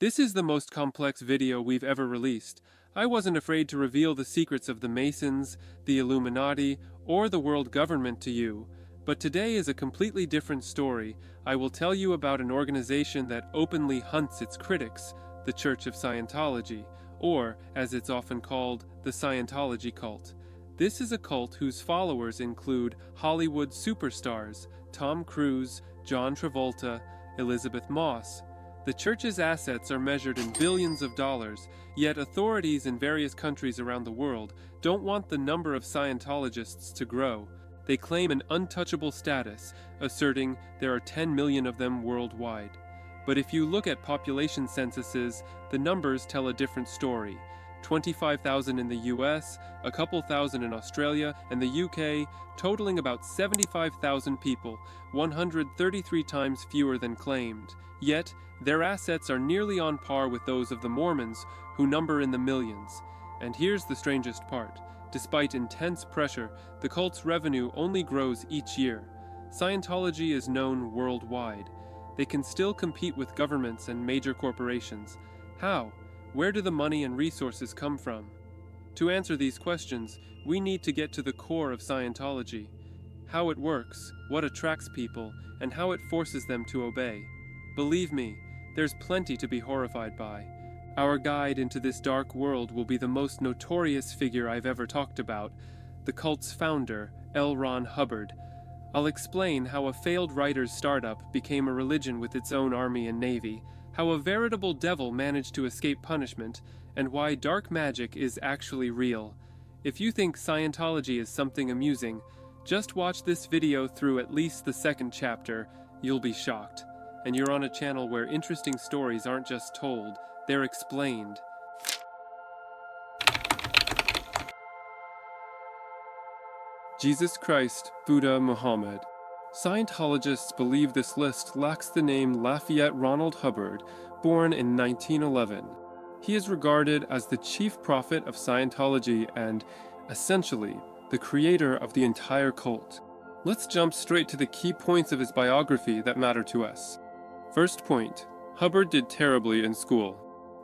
This is the most complex video we've ever released. I wasn't afraid to reveal the secrets of the Masons, the Illuminati, or the world government to you. But today is a completely different story. I will tell you about an organization that openly hunts its critics, the Church of Scientology, or, as it's often called, the Scientology cult. This is a cult whose followers include Hollywood superstars, Tom Cruise, John Travolta, Elizabeth Moss. The church's assets are measured in billions of dollars, yet authorities in various countries around the world don't want the number of Scientologists to grow. They claim an untouchable status, asserting there are 10 million of them worldwide. But if you look at population censuses, the numbers tell a different story. 25,000 in the US, a couple thousand in Australia, and the UK, totaling about 75,000 people, 133 times fewer than claimed. Yet, their assets are nearly on par with those of the Mormons, who number in the millions. And here's the strangest part. Despite intense pressure, the cult's revenue only grows each year. Scientology is known worldwide. They can still compete with governments and major corporations. How? Where do the money and resources come from? To answer these questions, we need to get to the core of Scientology. How it works, what attracts people, and how it forces them to obey. Believe me, there's plenty to be horrified by. Our guide into this dark world will be the most notorious figure I've ever talked about, the cult's founder, L. Ron Hubbard. I'll explain how a failed writer's startup became a religion with its own army and navy, how a veritable devil managed to escape punishment, and why dark magic is actually real. If you think Scientology is something amusing, just watch this video through at least the second chapter. You'll be shocked. And you're on a channel where interesting stories aren't just told, they're explained. Jesus Christ, Buddha, Muhammad. Scientologists believe this list lacks the name Lafayette Ronald Hubbard, born in 1911. He is regarded as the chief prophet of Scientology and, essentially, the creator of the entire cult. Let's jump straight to the key points of his biography that matter to us. First point, Hubbard did terribly in school.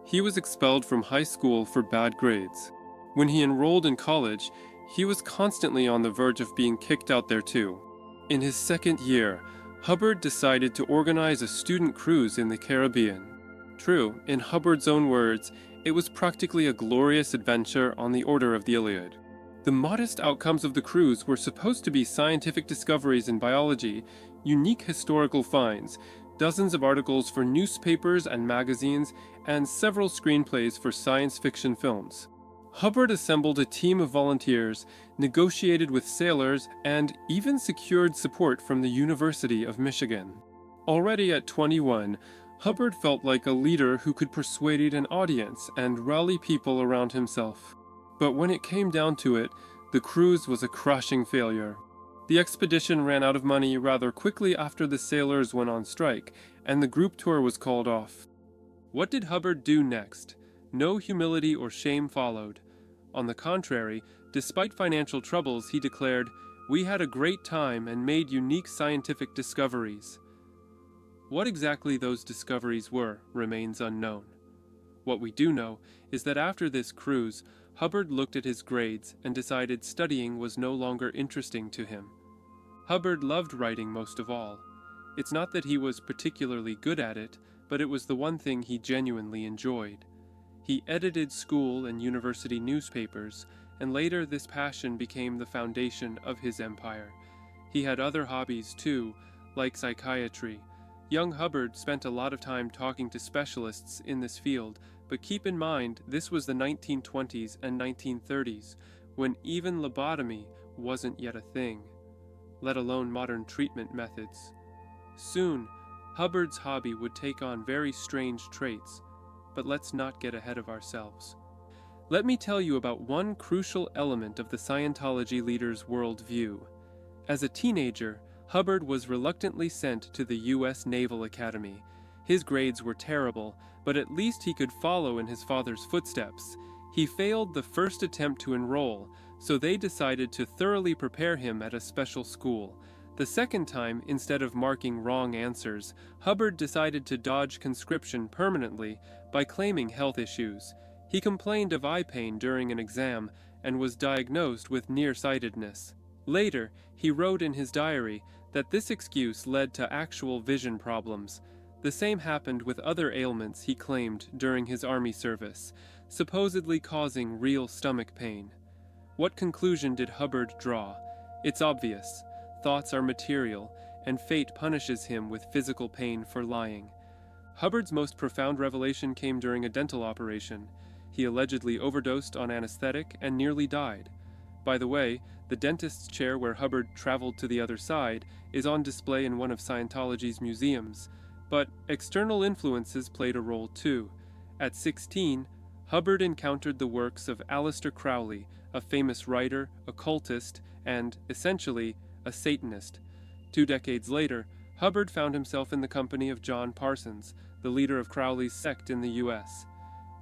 He was expelled from high school for bad grades. When he enrolled in college, he was constantly on the verge of being kicked out there too. In his second year, Hubbard decided to organize a student cruise in the Caribbean. True, in Hubbard's own words, it was practically a glorious adventure on the order of the Iliad. The modest outcomes of the cruise were supposed to be scientific discoveries in biology, unique historical finds, dozens of articles for newspapers and magazines, and several screenplays for science fiction films. Hubbard assembled a team of volunteers, negotiated with sailors, and even secured support from the University of Michigan. Already at 21, Hubbard felt like a leader who could persuade an audience and rally people around himself. But when it came down to it, the cruise was a crashing failure. The expedition ran out of money rather quickly after the sailors went on strike, and the group tour was called off. What did Hubbard do next? No humility or shame followed. On the contrary, despite financial troubles, he declared, "We had a great time and made unique scientific discoveries." What exactly those discoveries were remains unknown. What we do know is that after this cruise, Hubbard looked at his grades and decided studying was no longer interesting to him. Hubbard loved writing most of all. It's not that he was particularly good at it, but it was the one thing he genuinely enjoyed. He edited school and university newspapers, and later this passion became the foundation of his empire. He had other hobbies too, like psychiatry. Young Hubbard spent a lot of time talking to specialists in this field, but keep in mind this was the 1920s and 1930s, when even lobotomy wasn't yet a thing, let alone modern treatment methods. Soon, Hubbard's hobby would take on very strange traits, but let's not get ahead of ourselves. Let me tell you about one crucial element of the Scientology leader's worldview. As a teenager, Hubbard was reluctantly sent to the U.S. Naval Academy. His grades were terrible, but at least he could follow in his father's footsteps. He failed the first attempt to enroll, so they decided to thoroughly prepare him at a special school. The second time, instead of marking wrong answers, Hubbard decided to dodge conscription permanently by claiming health issues. He complained of eye pain during an exam and was diagnosed with nearsightedness. Later, he wrote in his diary that this excuse led to actual vision problems. The same happened with other ailments he claimed during his army service, supposedly causing real stomach pain. What conclusion did Hubbard draw? It's obvious. Thoughts are material, and fate punishes him with physical pain for lying. Hubbard's most profound revelation came during a dental operation. He allegedly overdosed on anesthetic and nearly died. By the way, the dentist's chair where Hubbard traveled to the other side is on display in one of Scientology's museums. But external influences played a role too. At 16, Hubbard encountered the works of Aleister Crowley, a famous writer, occultist, and, essentially, a Satanist. 2 decades later, Hubbard found himself in the company of John Parsons, the leader of Crowley's sect in the U.S.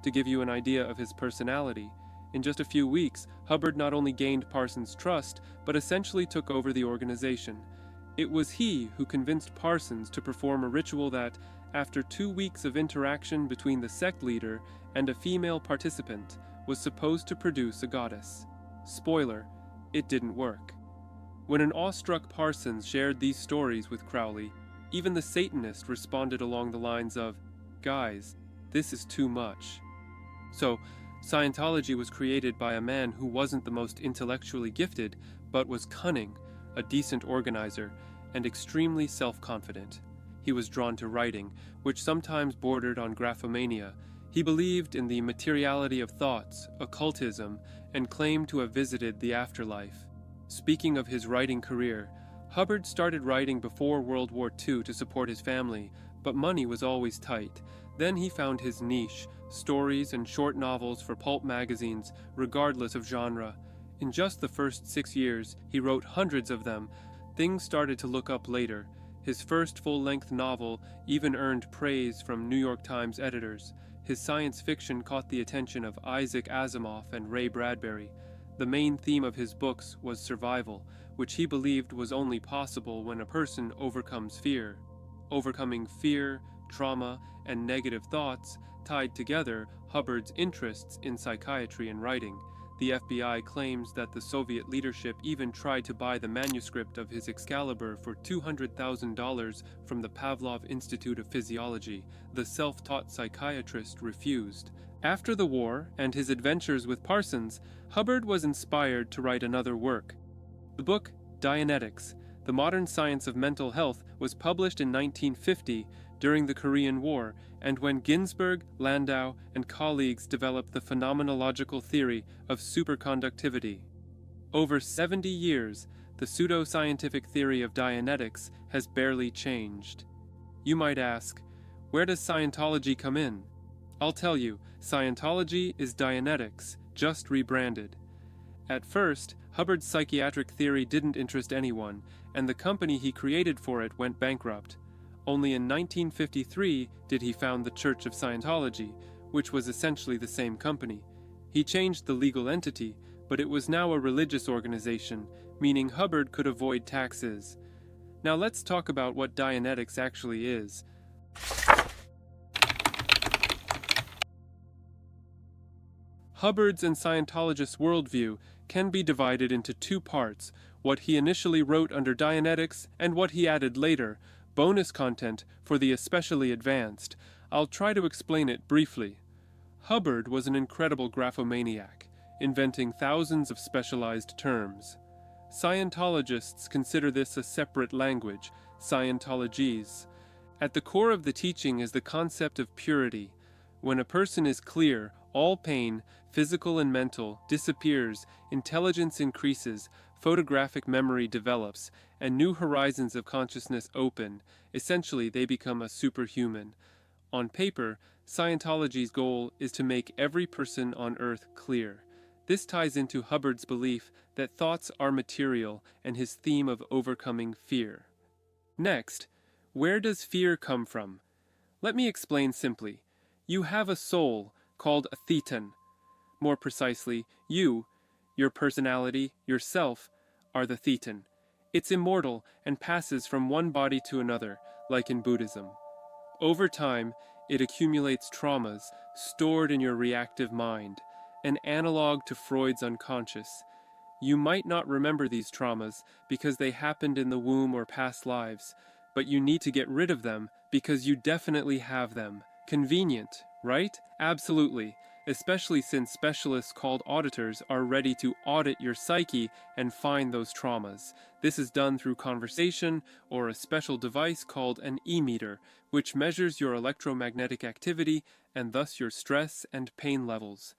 To give you an idea of his personality, in just a few weeks, Hubbard not only gained Parsons' trust, but essentially took over the organization. It was he who convinced Parsons to perform a ritual that, after 2 weeks of interaction between the sect leader and a female participant, was supposed to produce a goddess. Spoiler, it didn't work. When an awestruck Parsons shared these stories with Crowley, even the Satanist responded along the lines of, "Guys, this is too much." So, Scientology was created by a man who wasn't the most intellectually gifted, but was cunning, a decent organizer, and extremely self-confident. He was drawn to writing, which sometimes bordered on graphomania. He believed in the materiality of thoughts, occultism, and claimed to have visited the afterlife. Speaking of his writing career, Hubbard started writing before World War II to support his family, but money was always tight. Then he found his niche, stories and short novels for pulp magazines, regardless of genre. In just the first 6 years, he wrote hundreds of them. Things started to look up later. His first full-length novel even earned praise from New York Times editors. His science fiction caught the attention of Isaac Asimov and Ray Bradbury. The main theme of his books was survival, which he believed was only possible when a person overcomes fear. Overcoming fear, trauma, and negative thoughts tied together Hubbard's interests in psychiatry and writing. The FBI claims that the Soviet leadership even tried to buy the manuscript of his Excalibur for $200,000 from the Pavlov Institute of Physiology. The self-taught psychiatrist refused. After the war and his adventures with Parsons, Hubbard was inspired to write another work. The book, Dianetics, The Modern Science of Mental Health, was published in 1950 during the Korean War, and when Ginsberg, Landau, and colleagues developed the phenomenological theory of superconductivity. Over 70 years, the pseudo-scientific theory of Dianetics has barely changed. You might ask, where does Scientology come in? I'll tell you, Scientology is Dianetics, just rebranded. At first, Hubbard's psychiatric theory didn't interest anyone, and the company he created for it went bankrupt. Only in 1953 did he found the Church of Scientology, which was essentially the same company. He changed the legal entity, but it was now a religious organization, meaning Hubbard could avoid taxes. Now let's talk about what Dianetics actually is. Hubbard's and Scientologists' worldview can be divided into 2 parts, what he initially wrote under Dianetics and what he added later, bonus content for the especially advanced. I'll try to explain it briefly. Hubbard was an incredible graphomaniac, inventing thousands of specialized terms. Scientologists consider this a separate language, Scientologese. At the core of the teaching is the concept of purity. When a person is clear, all pain, physical and mental, disappears, intelligence increases, photographic memory develops, and new horizons of consciousness open. Essentially, they become a superhuman. On paper, Scientology's goal is to make every person on Earth clear. This ties into Hubbard's belief that thoughts are material and his theme of overcoming fear. Next, where does fear come from? Let me explain simply. You have a soul called a thetan. More precisely, you, your personality, yourself, are the thetan. It's immortal and passes from one body to another, like in Buddhism. Over time, It accumulates traumas stored in your reactive mind, an analog to Freud's unconscious. You might not remember these traumas because they happened in the womb or past lives, but you need to get rid of them because you definitely have them. Convenient, right? Absolutely. Especially since specialists called auditors are ready to audit your psyche and find those traumas. This is done through conversation or a special device called an e-meter, which measures your electromagnetic activity and thus your stress and pain levels.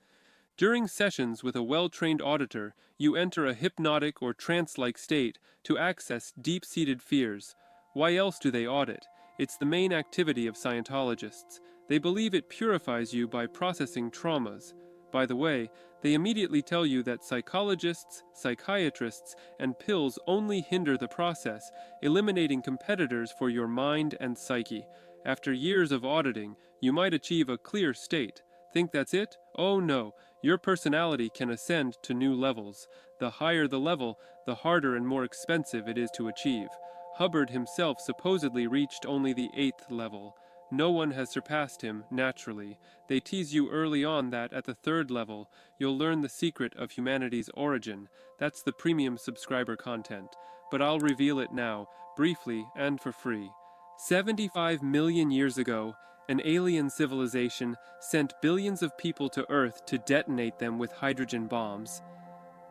During sessions with a well-trained auditor, you enter a hypnotic or trance-like state to access deep-seated fears. Why else do they audit? It's the main activity of Scientologists. They believe it purifies you by processing traumas. By the way, they immediately tell you that psychologists, psychiatrists, and pills only hinder the process, eliminating competitors for your mind and psyche. After years of auditing, you might achieve a clear state. Think that's it? Oh no, your personality can ascend to new levels. The higher the level, the harder and more expensive it is to achieve. Hubbard himself supposedly reached only the 8th level. No one has surpassed him, naturally. They tease you early on that at the 3rd level, you'll learn the secret of humanity's origin. That's the premium subscriber content. But I'll reveal it now, briefly and for free. 75 million years ago, an alien civilization sent billions of people to Earth to detonate them with hydrogen bombs.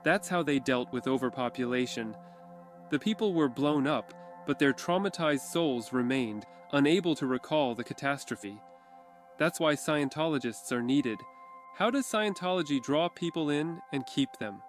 That's how they dealt with overpopulation. The people were blown up, but their traumatized souls remained, unable to recall the catastrophe. That's why Scientologists are needed. How does Scientology draw people in and keep them?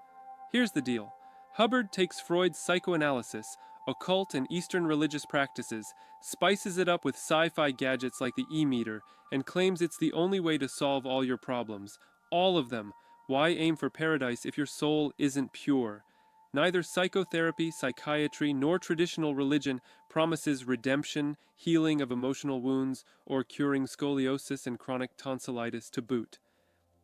Here's the deal. Hubbard takes Freud's psychoanalysis, occult and Eastern religious practices, spices it up with sci-fi gadgets like the e-meter, and claims it's the only way to solve all your problems. All of them. Why aim for paradise if your soul isn't pure? Neither psychotherapy, psychiatry, nor traditional religion promises redemption, healing of emotional wounds, or curing scoliosis and chronic tonsillitis to boot.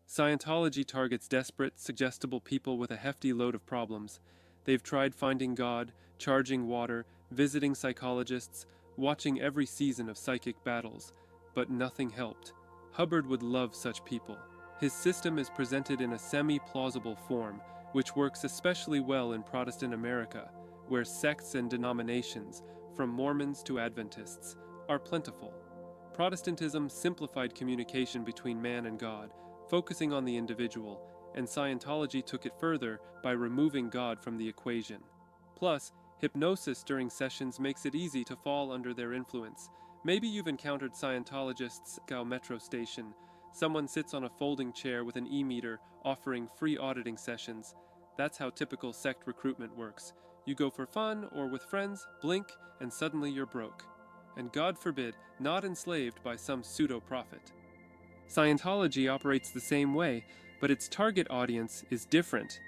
Scientology targets desperate, suggestible people with a hefty load of problems. They've tried finding God, charging water, visiting psychologists, watching every season of psychic battles, but nothing helped. Hubbard would love such people. His system is presented in a semi-plausible form, which works especially well in Protestant America, where sects and denominations, from Mormons to Adventists, are plentiful. Protestantism simplified communication between man and God, focusing on the individual, and Scientology took it further by removing God from the equation. Plus, hypnosis during sessions makes it easy to fall under their influence. Maybe you've encountered Scientologists at a metro station. Someone sits on a folding chair with an e-meter offering free auditing sessions. That's how typical sect recruitment works. You go for fun or with friends, blink, and suddenly you're broke. And God forbid, not enslaved by some pseudo-prophet. Scientology operates the same way, but its target audience is different.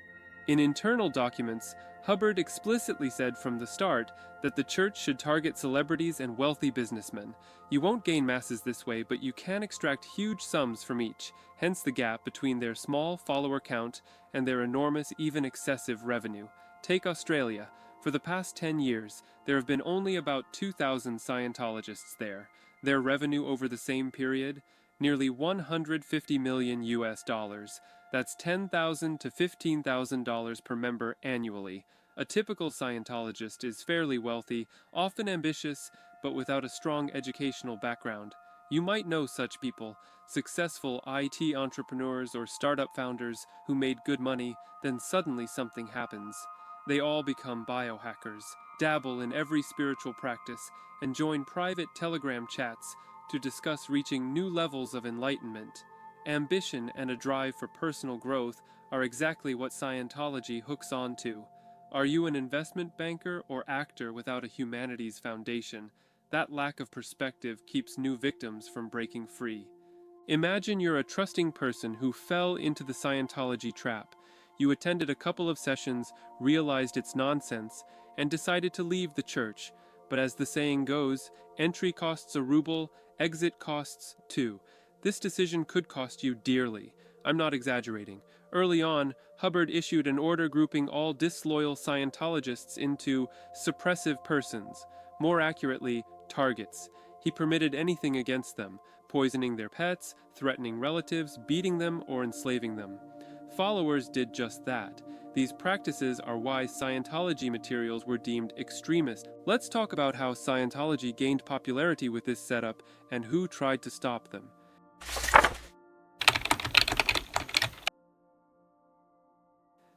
In internal documents, Hubbard explicitly said from the start that the church should target celebrities and wealthy businessmen. You won't gain masses this way, but you can extract huge sums from each, hence the gap between their small follower count and their enormous, even excessive revenue. Take Australia. For the past 10 years, there have been only about 2,000 Scientologists there. Their revenue over the same period? Nearly $150 million US. That's $10,000 to $15,000 per member annually. A typical Scientologist is fairly wealthy, often ambitious, but without a strong educational background. You might know such people, successful IT entrepreneurs or startup founders who made good money, then suddenly something happens. They all become biohackers, dabble in every spiritual practice, and join private Telegram chats to discuss reaching new levels of enlightenment. Ambition and a drive for personal growth are exactly what Scientology hooks onto. Are you an investment banker or actor without a humanities foundation? That lack of perspective keeps new victims from breaking free. Imagine you're a trusting person who fell into the Scientology trap. You attended a couple of sessions, realized it's nonsense, and decided to leave the church. But as the saying goes, entry costs a ruble, exit costs two. This decision could cost you dearly. I'm not exaggerating. Early on, Hubbard issued an order grouping all disloyal Scientologists into suppressive persons, more accurately, targets. He permitted anything against them, poisoning their pets, threatening relatives, beating them, or enslaving them. Followers did just that. These practices are why Scientology materials were deemed extremist. Let's talk about how Scientology gained popularity with this setup and who tried to stop them.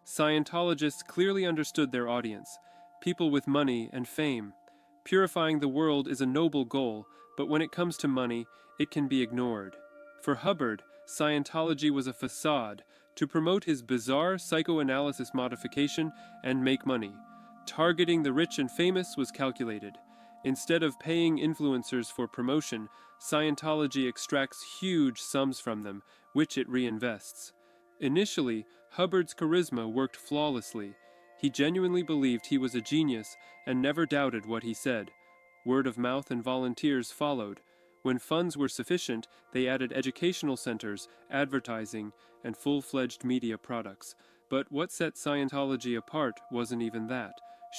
Scientologists clearly understood their audience, people with money and fame. Purifying the world is a noble goal, but when it comes to money, it can be ignored. For Hubbard, Scientology was a facade to promote his bizarre psychoanalysis modification and make money. Targeting the rich and famous was calculated. Instead of paying influencers for promotion, Scientology extracts huge sums from them, which it reinvests. Initially, Hubbard's charisma worked flawlessly. He genuinely believed he was a genius and never doubted what he said. Word of mouth and volunteers followed. When funds were sufficient, they added educational centers, advertising, and full-fledged media products. But what set Scientology apart wasn't even that.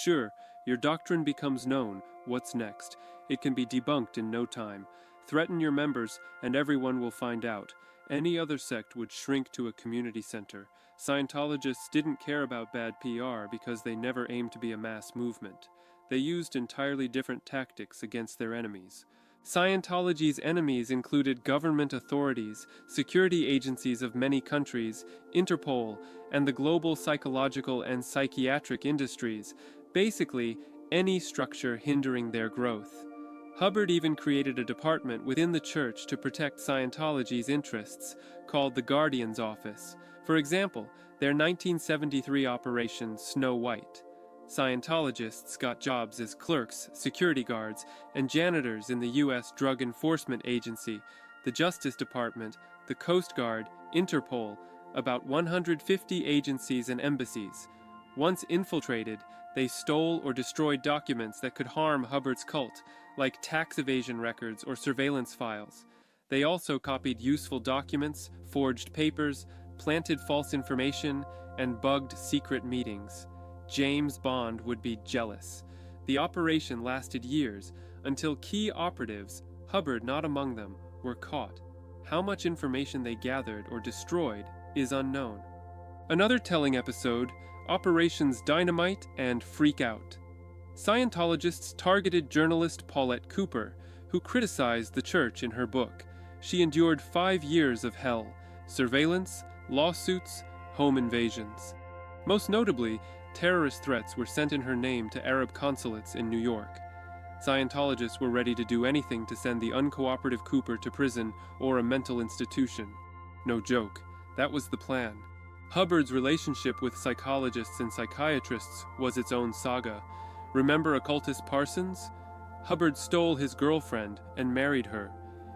Sure, your doctrine becomes known. What's next? It can be debunked in no time. Threaten your members, and everyone will find out. Any other sect would shrink to a community center. Scientologists didn't care about bad PR because they never aimed to be a mass movement. They used entirely different tactics against their enemies. Scientology's enemies included government authorities, security agencies of many countries, Interpol, and the global psychological and psychiatric industries, basically any structure hindering their growth. Hubbard even created a department within the church to protect Scientology's interests, called the Guardian's Office. For example, their 1973 Operation Snow White. Scientologists got jobs as clerks, security guards, and janitors in the U.S. Drug Enforcement Agency, the Justice Department, the Coast Guard, Interpol, about 150 agencies and embassies. Once infiltrated, they stole or destroyed documents that could harm Hubbard's cult, like tax evasion records or surveillance files. They also copied useful documents, forged papers, planted false information, and bugged secret meetings. James Bond would be jealous. The operation lasted years, until key operatives, Hubbard not among them, were caught. How much information they gathered or destroyed is unknown. Another telling episode, Operations Dynamite and Freak Out. Scientologists targeted journalist Paulette Cooper, who criticized the church in her book. She endured 5 years of hell, surveillance, lawsuits, home invasions. Most notably, terrorist threats were sent in her name to Arab consulates in New York. Scientologists were ready to do anything to send the uncooperative Cooper to prison or a mental institution. No joke, that was the plan. Hubbard's relationship with psychologists and psychiatrists was its own saga. Remember occultist Parsons? Hubbard stole his girlfriend and married her.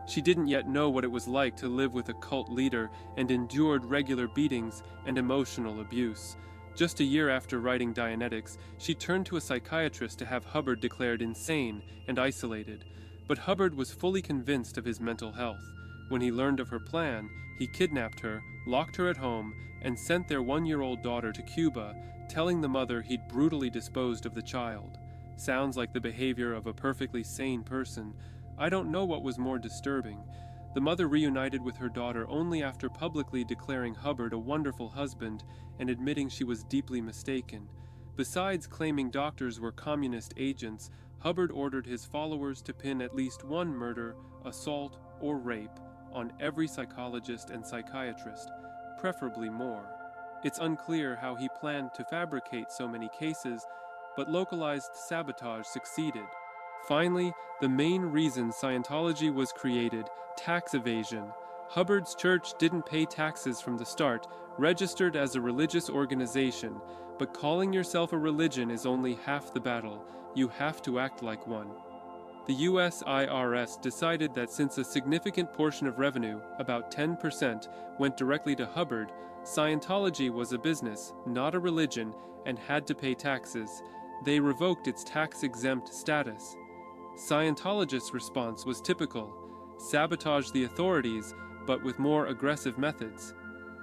She didn't yet know what it was like to live with a cult leader and endured regular beatings and emotional abuse. Just a year after writing Dianetics, she turned to a psychiatrist to have Hubbard declared insane and isolated. But Hubbard was fully convinced of his mental health. When he learned of her plan, he kidnapped her, locked her at home, and sent their 1-year-old daughter to Cuba, telling the mother he'd brutally disposed of the child. Sounds like the behavior of a perfectly sane person. I don't know what was more disturbing. The mother reunited with her daughter only after publicly declaring Hubbard a wonderful husband and admitting she was deeply mistaken. Besides claiming doctors were communist agents, Hubbard ordered his followers to pin at least one murder, assault, or rape on every psychologist and psychiatrist, preferably more. It's unclear how he planned to fabricate so many cases, but localized sabotage succeeded. Finally, the main reason Scientology was created, tax evasion. Hubbard's church didn't pay taxes from the start, registered as a religious organization, but calling yourself a religion is only half the battle. You have to act like one. The US IRS decided that since a significant portion of revenue, about 10%, went directly to Hubbard, Scientology was a business, not a religion, and had to pay taxes. They revoked its tax-exempt status. Scientologists' response was typical: sabotage the authorities, but with more aggressive methods.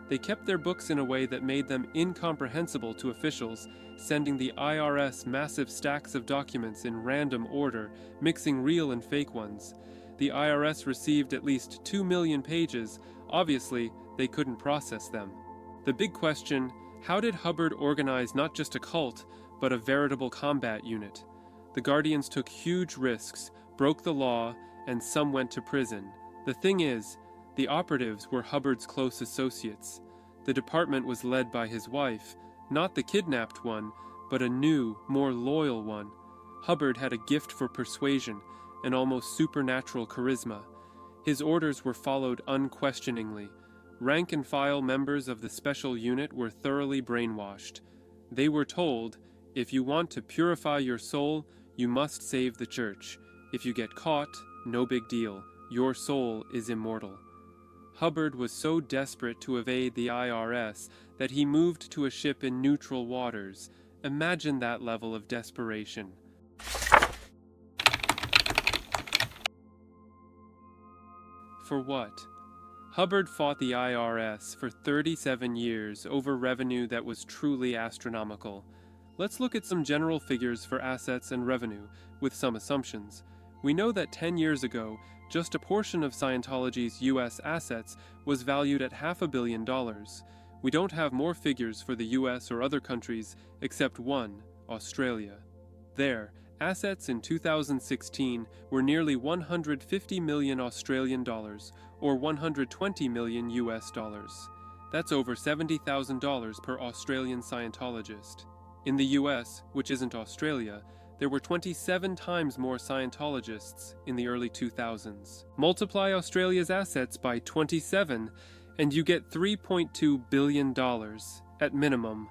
They kept their books in a way that made them incomprehensible to officials, sending the IRS massive stacks of documents in random order, mixing real and fake ones. The IRS received at least 2 million pages. Obviously, they couldn't process them. The big question, how did Hubbard organize not just a cult, but a veritable combat unit? The Guardians took huge risks, broke the law, and some went to prison. The thing is, the operatives were Hubbard's close associates. The department was led by his wife, not the kidnapped one, but a new, more loyal one. Hubbard had a gift for persuasion, an almost supernatural charisma. His orders were followed unquestioningly. Rank-and-file members of the special unit were thoroughly brainwashed. They were told, if you want to purify your soul, you must save the church. If you get caught, no big deal. Your soul is immortal. Hubbard was so desperate to evade the IRS that he moved to a ship in neutral waters. Imagine that level of desperation. For what? Hubbard fought the IRS for 37 years over revenue that was truly astronomical. Let's look at some general figures for assets and revenue, with some assumptions. We know that 10 years ago, just a portion of Scientology's U.S. assets was valued at $500 million. We don't have more figures for the U.S. or other countries except one, Australia. There, assets in 2016 were nearly 150 million Australian dollars, or 120 million US dollars. That's over $70,000 per Australian Scientologist. In the US, which isn't Australia, there were 27 times more Scientologists in the early 2000s. Multiply Australia's assets by 27, and you get $3.2 billion, at minimum.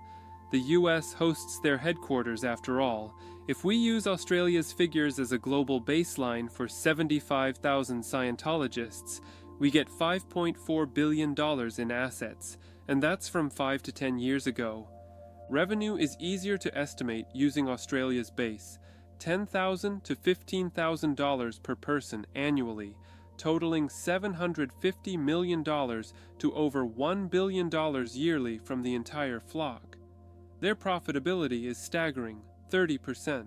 The US hosts their headquarters after all. If we use Australia's figures as a global baseline for 75,000 Scientologists, we get $5.4 billion in assets, and that's from 5 to 10 years ago. Revenue is easier to estimate using Australia's base, $10,000 to $15,000 per person annually, totaling $750 million to over $1 billion yearly from the entire flock. Their profitability is staggering, 30%.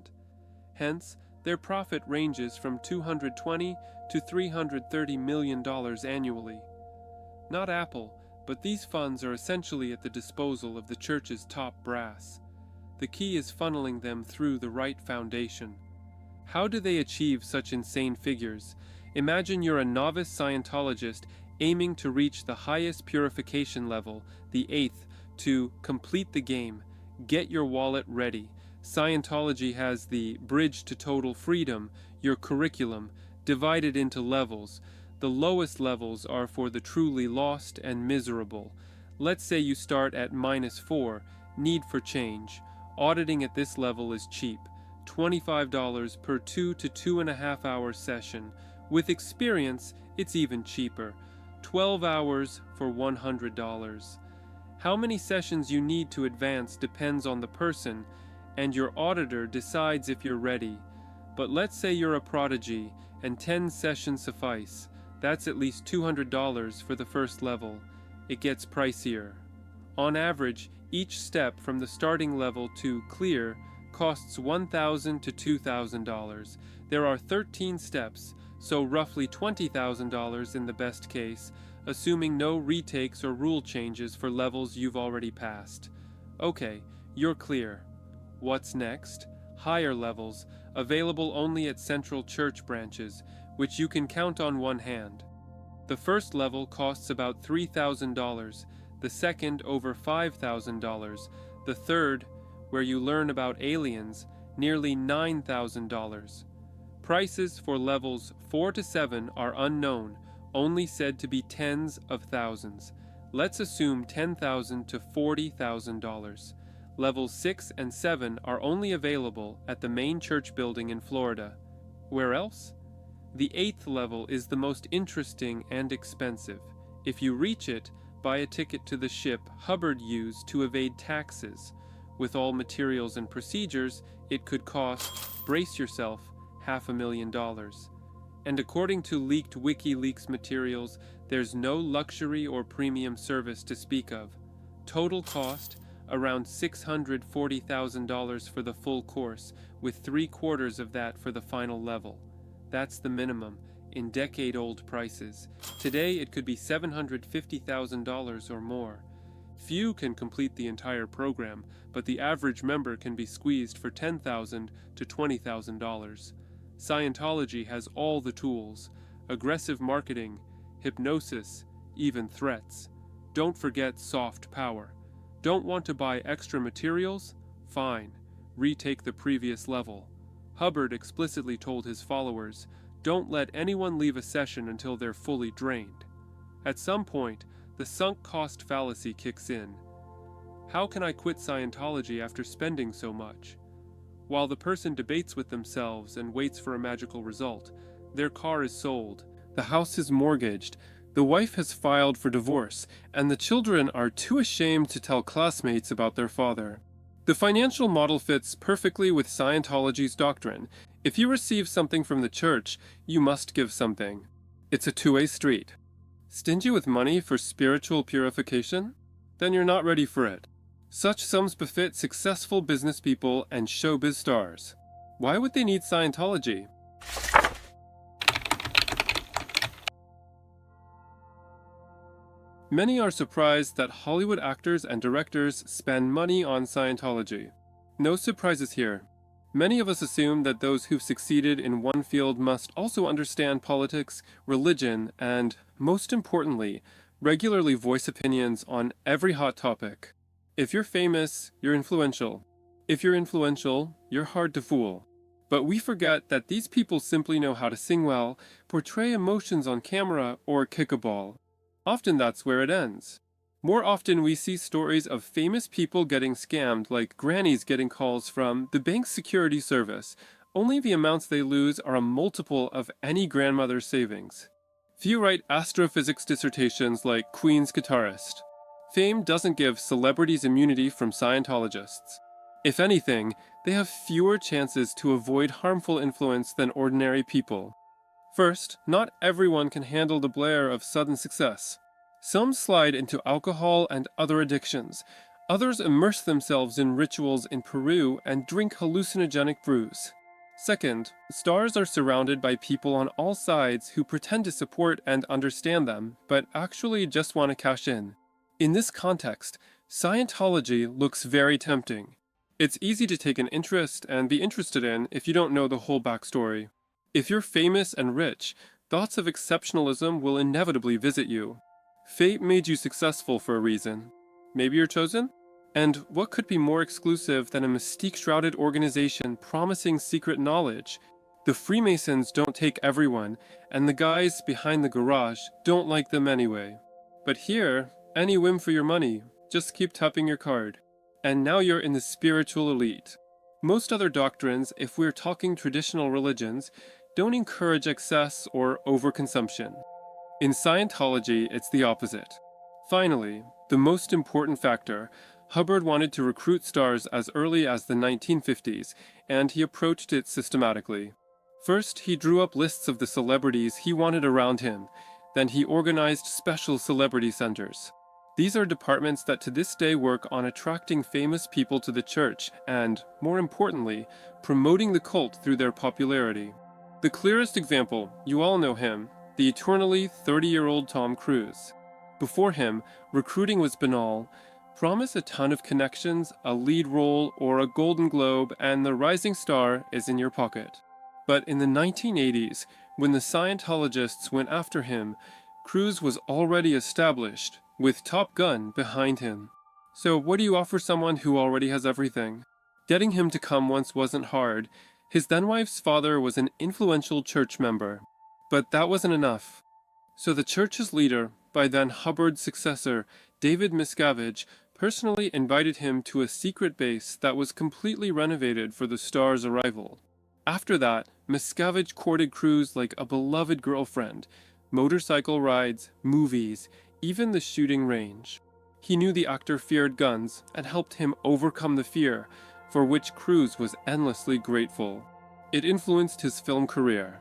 Hence, their profit ranges from $220 to $330 million annually. Not Apple, but these funds are essentially at the disposal of the church's top brass. The key is funneling them through the right foundation. How do they achieve such insane figures? Imagine you're a novice Scientologist aiming to reach the highest purification level, the 8th, to complete the game. Get your wallet ready. Scientology has the Bridge to Total Freedom, your curriculum, divided into levels. The lowest levels are for the truly lost and miserable. Let's say you start at -4, need for change. Auditing at this level is cheap, $25 per 2 to 2.5 hour session. With experience, it's even cheaper, 12 hours for $100. How many sessions you need to advance depends on the person, and your auditor decides if you're ready. But let's say you're a prodigy, and 10 sessions suffice. That's at least $200 for the first level. It gets pricier. On average, each step from the starting level to clear costs $1,000 to $2,000. There are 13 steps, so roughly $20,000 in the best case, assuming no retakes or rule changes for levels you've already passed. Okay, you're clear. What's next? Higher levels, available only at central church branches, which you can count on one hand. The first level costs about $3,000, the second over $5,000, the third, where you learn about aliens, nearly $9,000. Prices for levels 4 to 7 are unknown, only said to be tens of thousands. Let's assume $10,000 to $40,000. Levels 6 and 7 are only available at the main church building in Florida. Where else? The 8th level is the most interesting and expensive. If you reach it, buy a ticket to the ship Hubbard used to evade taxes. With all materials and procedures, it could cost, brace yourself, $500,000. And according to leaked WikiLeaks materials, there's no luxury or premium service to speak of. Total cost, around $640,000 for the full course, with 3/4 of that for the final level. That's the minimum. in decade-old prices. Today it could be $750,000 or more. Few can complete the entire program, but the average member can be squeezed for $10,000 to $20,000. Scientology has all the tools: aggressive marketing, hypnosis, even threats. Don't forget soft power. Don't want to buy extra materials? Fine. Retake the previous level. Hubbard explicitly told his followers, don't let anyone leave a session until they're fully drained. At some point, the sunk cost fallacy kicks in. How can I quit Scientology after spending so much? While the person debates with themselves and waits for a magical result, their car is sold, the house is mortgaged, the wife has filed for divorce, and the children are too ashamed to tell classmates about their father. The financial model fits perfectly with Scientology's doctrine. If you receive something from the church, you must give something. It's a two-way street. Stingy with money for spiritual purification? Then you're not ready for it. Such sums befit successful business people and showbiz stars. Why would they need Scientology? Many are surprised that Hollywood actors and directors spend money on Scientology. No surprises here. Many of us assume that those who've succeeded in one field must also understand politics, religion, and, most importantly, regularly voice opinions on every hot topic. If you're famous, you're influential. If you're influential, you're hard to fool. But we forget that these people simply know how to sing well, portray emotions on camera, or kick a ball. Often that's where it ends. More often we see stories of famous people getting scammed, like grannies getting calls from the bank's security service. Only the amounts they lose are a multiple of any grandmother's savings. Few write astrophysics dissertations like Queen's guitarist. Fame doesn't give celebrities immunity from Scientologists. If anything, they have fewer chances to avoid harmful influence than ordinary people. First, not everyone can handle the blare of sudden success. Some slide into alcohol and other addictions. Others immerse themselves in rituals in Peru and drink hallucinogenic brews. Second, stars are surrounded by people on all sides who pretend to support and understand them, but actually just want to cash in. In this context, Scientology looks very tempting. It's easy to take an interest and be interested in if you don't know the whole backstory. If you're famous and rich, thoughts of exceptionalism will inevitably visit you. Fate made you successful for a reason. Maybe you're chosen? And what could be more exclusive than a mystique-shrouded organization promising secret knowledge? The Freemasons don't take everyone, and the guys behind the garage don't like them anyway. But here, any whim for your money, just keep tapping your card. And now you're in the spiritual elite. Most other doctrines, if we're talking traditional religions, don't encourage excess or overconsumption. In Scientology, it's the opposite. Finally, the most important factor, Hubbard wanted to recruit stars as early as the 1950s, and he approached it systematically. First, he drew up lists of the celebrities he wanted around him. Then he organized special celebrity centers. These are departments that to this day work on attracting famous people to the church and, more importantly, promoting the cult through their popularity. The clearest example, you all know him, the eternally 30-year-old Tom Cruise. Before him, recruiting was banal. Promise a ton of connections, a lead role, or a Golden Globe, and the rising star is in your pocket. But in the 1980s, when the Scientologists went after him, Cruise was already established, with Top Gun behind him. So what do you offer someone who already has everything? Getting him to come once wasn't hard. His then-wife's father was an influential church member. But that wasn't enough. So the church's leader, by then Hubbard's successor, David Miscavige, personally invited him to a secret base that was completely renovated for the star's arrival. After that, Miscavige courted Cruise like a beloved girlfriend. Motorcycle rides, movies, even the shooting range. He knew the actor feared guns and helped him overcome the fear, for which Cruise was endlessly grateful. It influenced his film career.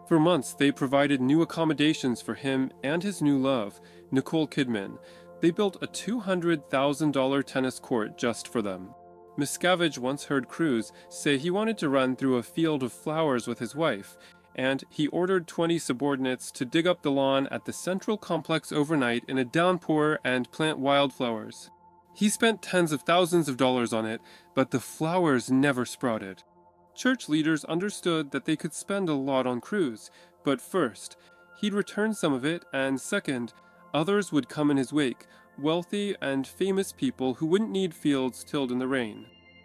For months, they provided new accommodations for him and his new love, Nicole Kidman. They built a $200,000 tennis court just for them. Miscavige once heard Cruise say he wanted to run through a field of flowers with his wife, and he ordered 20 subordinates to dig up the lawn at the central complex overnight in a downpour and plant wildflowers. He spent tens of thousands of dollars on it, but the flowers never sprouted. Church leaders understood that they could spend a lot on Cruz, but first, he'd return some of it, and second, others would come in his wake, wealthy and famous people who wouldn't need fields tilled in the rain.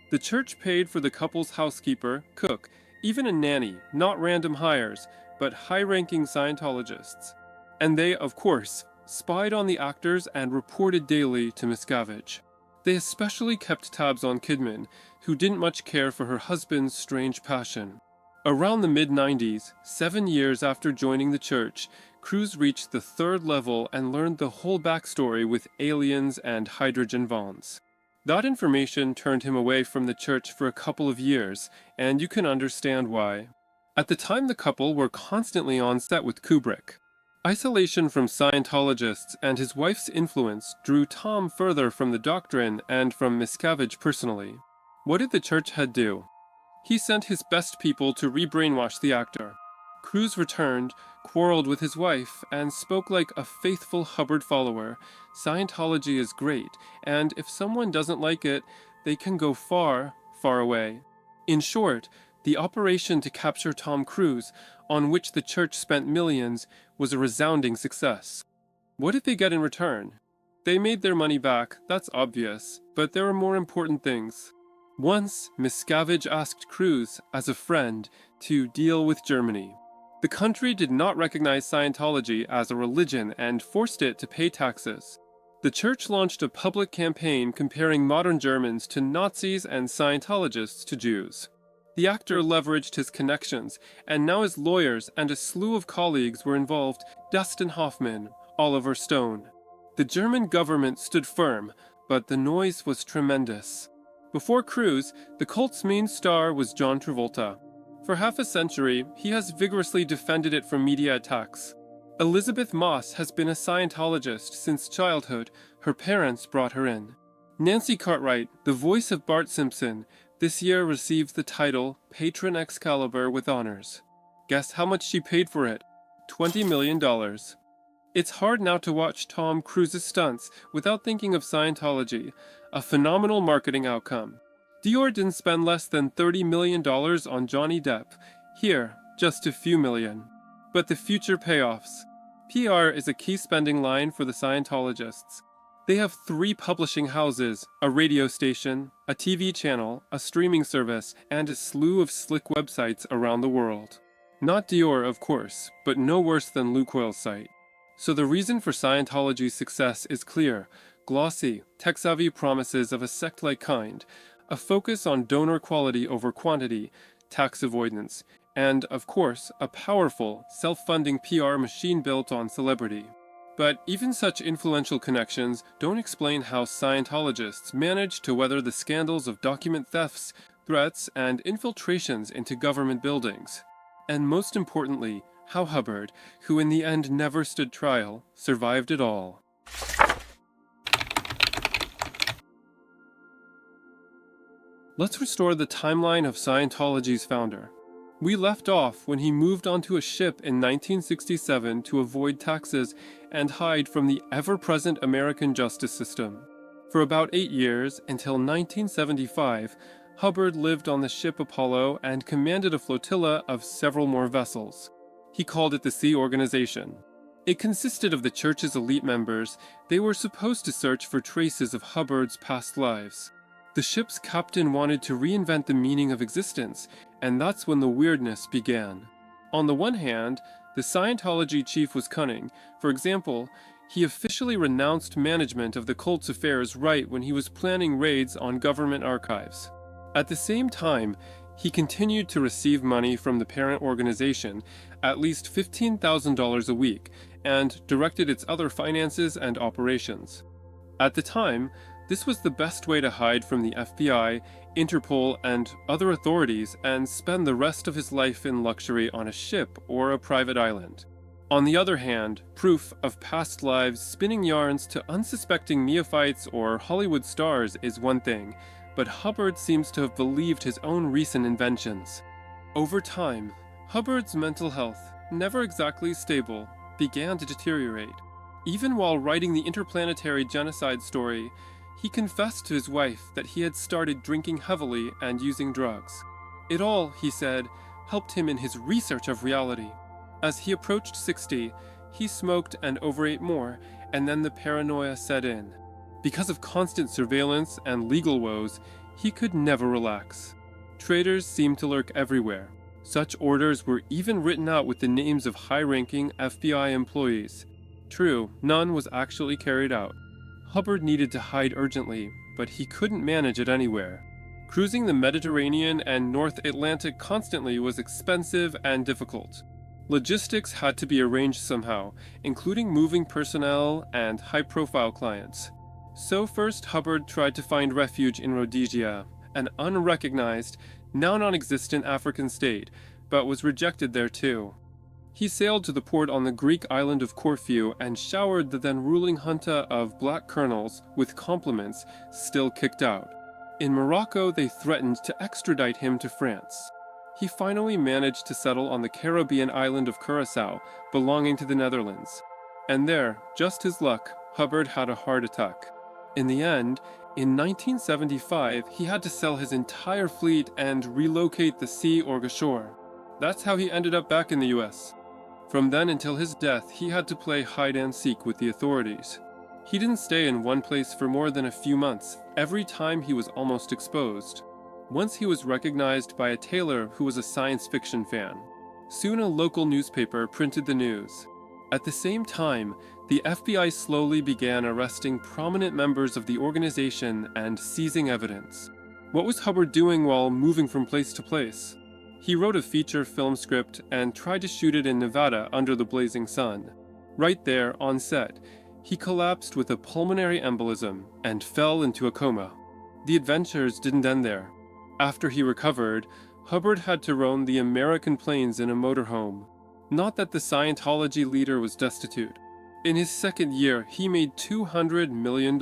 The church paid for the couple's housekeeper, cook, even a nanny, not random hires, but high-ranking Scientologists. And they, of course, spied on the actors and reported daily to Miscavige. They especially kept tabs on Kidman, who didn't much care for her husband's strange passion. Around the mid-90s, 7 years after joining the church, Cruz reached the 3rd level and learned the whole backstory with aliens and hydrogen bonds. That information turned him away from the church for a couple of years, and you can understand why. At the time, the couple were constantly on set with Kubrick. Isolation from Scientologists and his wife's influence drew Tom further from the doctrine and from Miscavige personally. What did the church head do? He sent his best people to re-brainwash the actor. Cruz returned, quarreled with his wife, and spoke like a faithful Hubbard follower. Scientology is great, and if someone doesn't like it, they can go far, far away. In short, the operation to capture Tom Cruise, on which the church spent millions, was a resounding success. What did they get in return? They made their money back, that's obvious, but there are more important things. Once, Miscavige asked Cruz, as a friend, to deal with Germany. The country did not recognize Scientology as a religion and forced it to pay taxes. The church launched a public campaign comparing modern Germans to Nazis and Scientologists to Jews. The actor leveraged his connections, and now his lawyers and a slew of colleagues were involved: Dustin Hoffman, Oliver Stone. The German government stood firm, but the noise was tremendous. Before Cruz, the cult's main star was John Travolta. For half a century, he has vigorously defended it from media attacks. Elizabeth Moss has been a Scientologist since childhood. Her parents brought her in. Nancy Cartwright, the voice of Bart Simpson, this year receives the title Patron Excalibur with honors. Guess how much she paid for it? $20 million. It's hard now to watch Tom Cruise's stunts without thinking of Scientology, a phenomenal marketing outcome. Dior didn't spend less than $30 million on Johnny Depp. Here, just a few million. But the future payoffs. PR is a key spending line for the Scientologists. They have 3 publishing houses, a radio station, a TV channel, a streaming service, and a slew of slick websites around the world. Not Dior, of course, but no worse than Lukoil's site. So the reason for Scientology's success is clear: glossy, tech-savvy promises of a sect-like kind, a focus on donor quality over quantity, tax avoidance, and, of course, a powerful, self-funding PR machine built on celebrity. But even such influential connections don't explain how Scientologists manage to weather the scandals of document thefts, threats, and infiltrations into government buildings. And most importantly, how Hubbard, who in the end never stood trial, survived it all. Let's restore the timeline of Scientology's founder. We left off when he moved onto a ship in 1967 to avoid taxes and hide from the ever-present American justice system. For about 8 years, until 1975, Hubbard lived on the ship Apollo and commanded a flotilla of several more vessels. He called it the Sea Organization. It consisted of the church's elite members. They were supposed to search for traces of Hubbard's past lives. The ship's captain wanted to reinvent the meaning of existence, and that's when the weirdness began. On the one hand, the Scientology chief was cunning. For example, he officially renounced management of the cult's affairs right when he was planning raids on government archives. At the same time, he continued to receive money from the parent organization, at least $15,000 a week, and directed its other finances and operations. At the time, this was the best way to hide from the FBI, Interpol, and other authorities and spend the rest of his life in luxury on a ship or a private island. On the other hand, proof of past lives spinning yarns to unsuspecting neophytes or Hollywood stars is one thing, but Hubbard seems to have believed his own recent inventions. Over time, Hubbard's mental health, never exactly stable, began to deteriorate. Even while writing the interplanetary genocide story, he confessed to his wife that he had started drinking heavily and using drugs. It all, he said, helped him in his research of reality. As he approached 60, he smoked and overate more, and then the paranoia set in. Because of constant surveillance and legal woes, he could never relax. Traitors seemed to lurk everywhere. Such orders were even written out with the names of high-ranking FBI employees. True, none was actually carried out. Hubbard needed to hide urgently, but he couldn't manage it anywhere. Cruising the Mediterranean and North Atlantic constantly was expensive and difficult. Logistics had to be arranged somehow, including moving personnel and high-profile clients. So first Hubbard tried to find refuge in Rhodesia, an unrecognized, now non-existent African state, but was rejected there too. He sailed to the port on the Greek island of Corfu and showered the then ruling junta of black colonels with compliments, still kicked out. In Morocco, they threatened to extradite him to France. He finally managed to settle on the Caribbean island of Curaçao, belonging to the Netherlands. And there, just his luck, Hubbard had a heart attack. In the end, in 1975, he had to sell his entire fleet and relocate the Sea Org ashore. That's how he ended up back in the US. From then until his death, he had to play hide and seek with the authorities. He didn't stay in one place for more than a few months, every time he was almost exposed. Once he was recognized by a tailor who was a science fiction fan. Soon a local newspaper printed the news. At the same time, the FBI slowly began arresting prominent members of the organization and seizing evidence. What was Hubbard doing while moving from place to place? He wrote a feature film script and tried to shoot it in Nevada under the blazing sun. Right there, on set, he collapsed with a pulmonary embolism and fell into a coma. The adventures didn't end there. After he recovered, Hubbard had to roam the American plains in a motorhome. Not that the Scientology leader was destitute. In his second year, he made $200 million.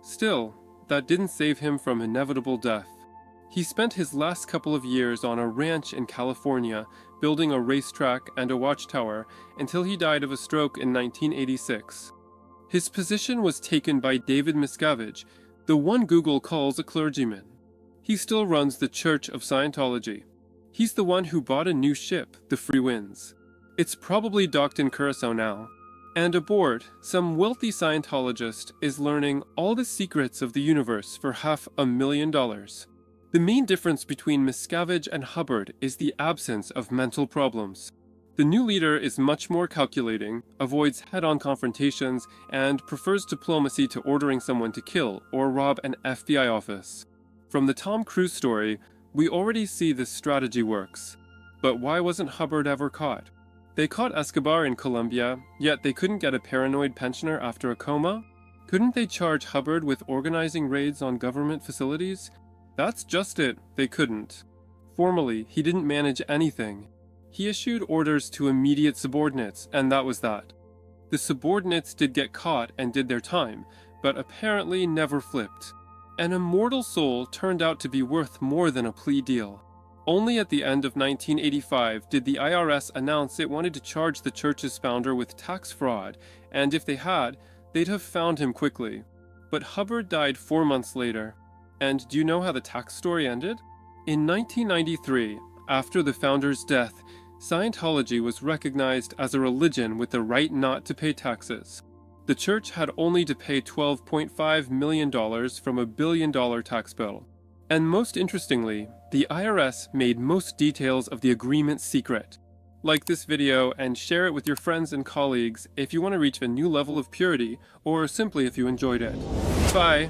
Still, that didn't save him from inevitable death. He spent his last couple of years on a ranch in California, building a racetrack and a watchtower, until he died of a stroke in 1986. His position was taken by David Miscavige, the one Google calls a clergyman. He still runs the Church of Scientology. He's the one who bought a new ship, the Free Winds. It's probably docked in Curaçao now. And aboard, some wealthy Scientologist is learning all the secrets of the universe for $500,000. The main difference between Miscavige and Hubbard is the absence of mental problems. The new leader is much more calculating, avoids head-on confrontations, and prefers diplomacy to ordering someone to kill or rob an FBI office. From the Tom Cruise story, we already see this strategy works. But why wasn't Hubbard ever caught? They caught Escobar in Colombia, yet they couldn't get a paranoid pensioner after a coma? Couldn't they charge Hubbard with organizing raids on government facilities? That's just it, they couldn't. Formally, he didn't manage anything. He issued orders to immediate subordinates, and that was that. The subordinates did get caught and did their time, but apparently never flipped. An immortal soul turned out to be worth more than a plea deal. Only at the end of 1985 did the IRS announce it wanted to charge the church's founder with tax fraud, and if they had, they'd have found him quickly. But Hubbard died 4 months later. And do you know how the tax story ended? In 1993, after the founder's death, Scientology was recognized as a religion with the right not to pay taxes. The church had only to pay $12.5 million from a $1 billion tax bill. And most interestingly, the IRS made most details of the agreement secret. Like this video and share it with your friends and colleagues if you want to reach a new level of purity, or simply if you enjoyed it. Bye!